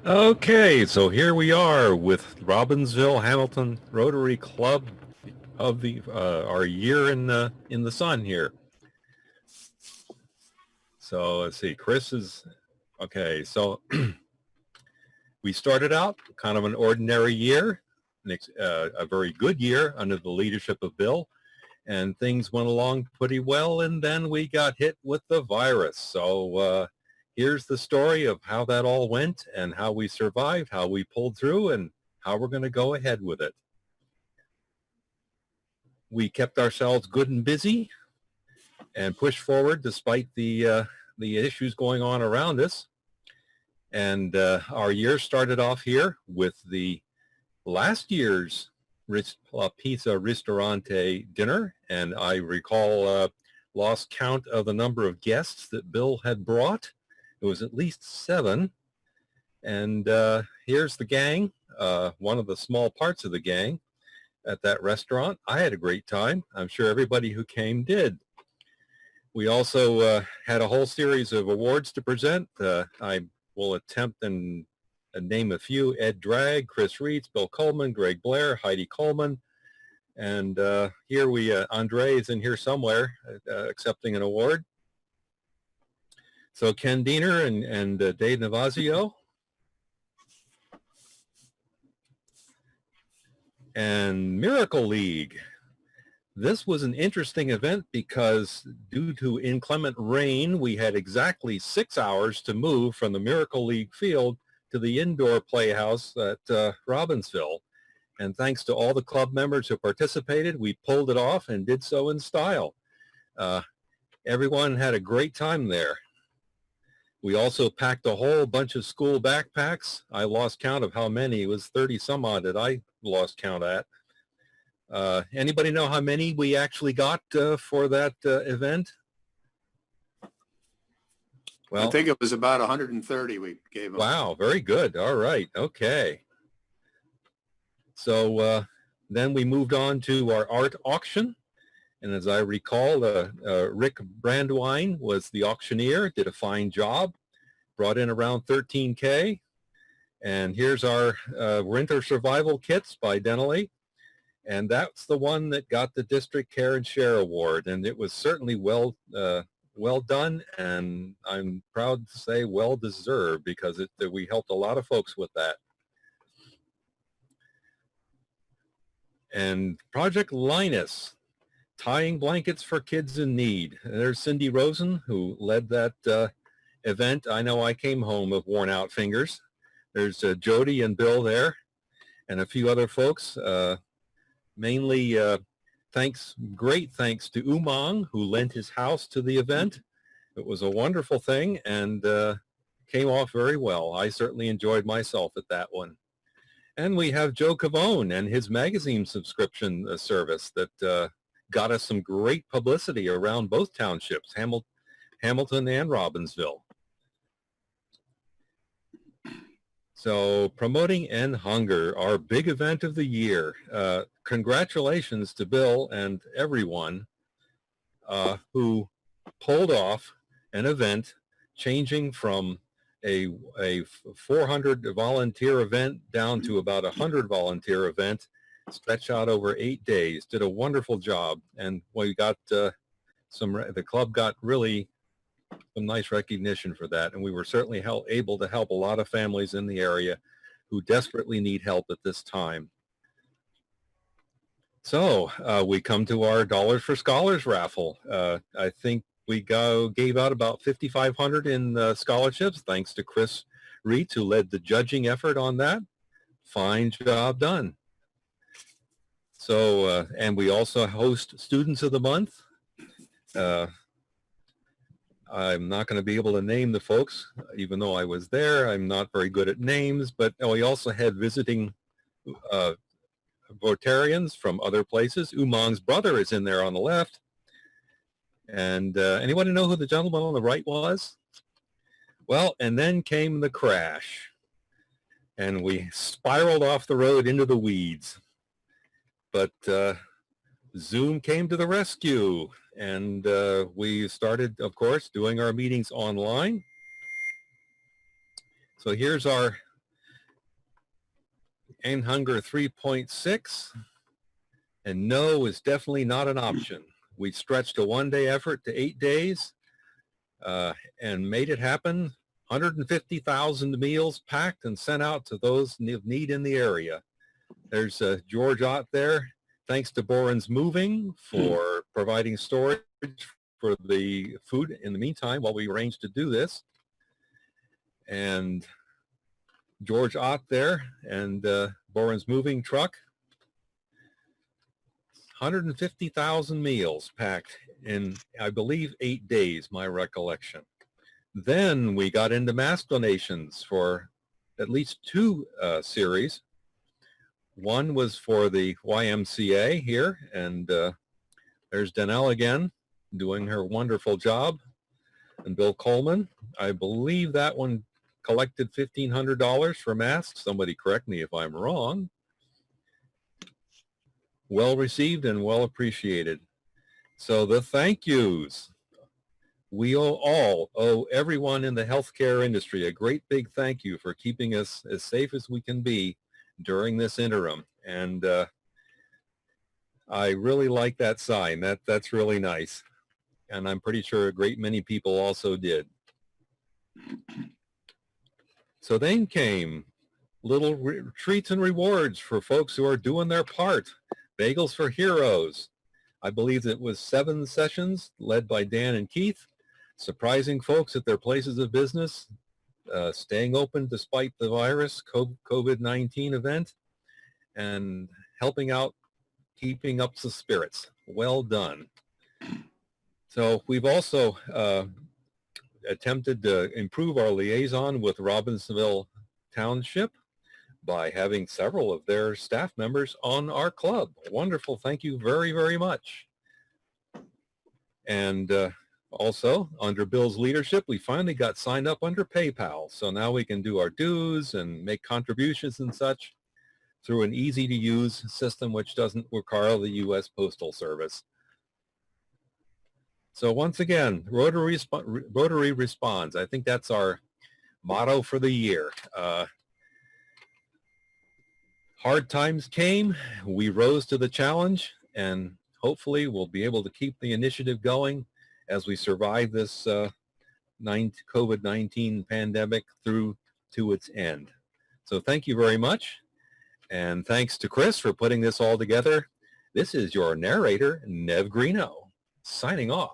Okay, so here we are with Robbinsville Hamilton Rotary Club of the our year in the sun here. So let's see, Chris is okay. So we started out kind of an ordinary year, a very good year under the leadership of Bill, and things went along pretty well. And then we got hit with the virus. So here's the story of how that all went and how we survived, how we pulled through, and how we're going to go ahead with it. We kept ourselves good and busy and pushed forward despite the issues going on around us. And our year started off here with the last year's Pizza Ristorante dinner, and I recall lost count of the number of guests that Bill had brought. It was at least 7. And here's the gang, one of the small parts of the gang at that restaurant. I had a great time. I'm sure everybody who came did. We also had a whole series of awards to present. I will attempt and name a few: Ed Dragg, Chris Reitz, Bill Coleman, Greg Blair, Heidi Coleman. And here Andre is in here somewhere accepting an award. So Ken Diener and Dave Navazio. And Miracle League. This was an interesting event because due to inclement rain, we had exactly 6 hours to move from the Miracle League field to the indoor playhouse at Robbinsville. And thanks to all the club members who participated, we pulled it off and did so in style. Everyone had a great time there. We also packed a whole bunch of school backpacks. I lost count of how many. It was 30 some odd that I lost count at. Anybody know how many we actually got for that event? Well, I think it was about 130 we gave them. Wow, very good. All right. Okay. So then we moved on to our art auction. And as I recall, Rick Brandwine was the auctioneer, did a fine job, brought in around $13K. And here's our winter survival kits by Denali. And that's the one that got the District Care and Share Award. And it was certainly well done. And I'm proud to say well deserved because we helped a lot of folks with that. And Project Linus, tying blankets for kids in need. There's Cindy Rosen, who led that event. I know I came home with worn out fingers. There's Jody and Bill there and a few other folks. Mainly great thanks to Umang, who lent his house to the event. It was a wonderful thing and came off very well. I certainly enjoyed myself at that one. And we have Joe Cavone and his magazine subscription service that got us some great publicity around both townships, Hamilton and Robbinsville. So Promoting End Hunger, our big event of the year. Congratulations to Bill and everyone who pulled off an event changing from a 400 volunteer event down to about 100 volunteer event, stretched out over 8 days. Did a wonderful job, and we got the club got really some nice recognition for that, and we were certainly able to help a lot of families in the area who desperately need help at this time. So we come to our Dollars for Scholars raffle. I think we gave out about 5,500 in scholarships, thanks to Chris Reitz, who led the judging effort on that. Fine job done. So, and we also host Students of the Month. I'm not going to be able to name the folks, even though I was there. I'm not very good at names, but we also had visiting Rotarians from other places. Umang's brother is in there on the left. And anybody know who the gentleman on the right was? Well, and then came the crash. And we spiraled off the road into the weeds. But Zoom came to the rescue. And we started, of course, doing our meetings online. So here's our and hunger 3.6, and no is definitely not an option. We stretched a one-day effort to 8 days and made it happen. 150,000 meals packed and sent out to those in need in the area. There's George Ott there. Thanks to Boren's Moving for providing storage for the food in the meantime while we arranged to do this. And George Ott there and Boren's Moving truck. 150,000 meals packed in, I believe, 8 days, my recollection. Then we got into mask donations for at least 2 series. One was for the YMCA here, and there's Danelle again doing her wonderful job, and Bill Coleman. I believe that one collected $1,500 for masks. Somebody correct me if I'm wrong. Well received and well appreciated. So the thank yous. We all owe everyone in the healthcare industry a great big thank you for keeping us as safe as we can be during this interim. And I really like that sign. That's really nice. And I'm pretty sure a great many people also did. So then came little treats and rewards for folks who are doing their part. Bagels for Heroes. I believe it was 7 sessions led by Dan and Keith, surprising folks at their places of business, staying open despite the virus, COVID-19 event, and helping out, keeping up the spirits. Well done. So we've also attempted to improve our liaison with Robbinsville Township by having several of their staff members on our club. Wonderful. Thank you very, very much. And also, under Bill's leadership, we finally got signed up under PayPal. So now we can do our dues and make contributions and such through an easy-to-use system which doesn't require the U.S. Postal Service. So once again, Rotary responds. I think that's our motto for the year. Hard times came, we rose to the challenge, and hopefully we'll be able to keep the initiative going as we survive this COVID-19 pandemic through to its end. So thank you very much, and thanks to Chris for putting this all together. This is your narrator, Nev Greeno, signing off.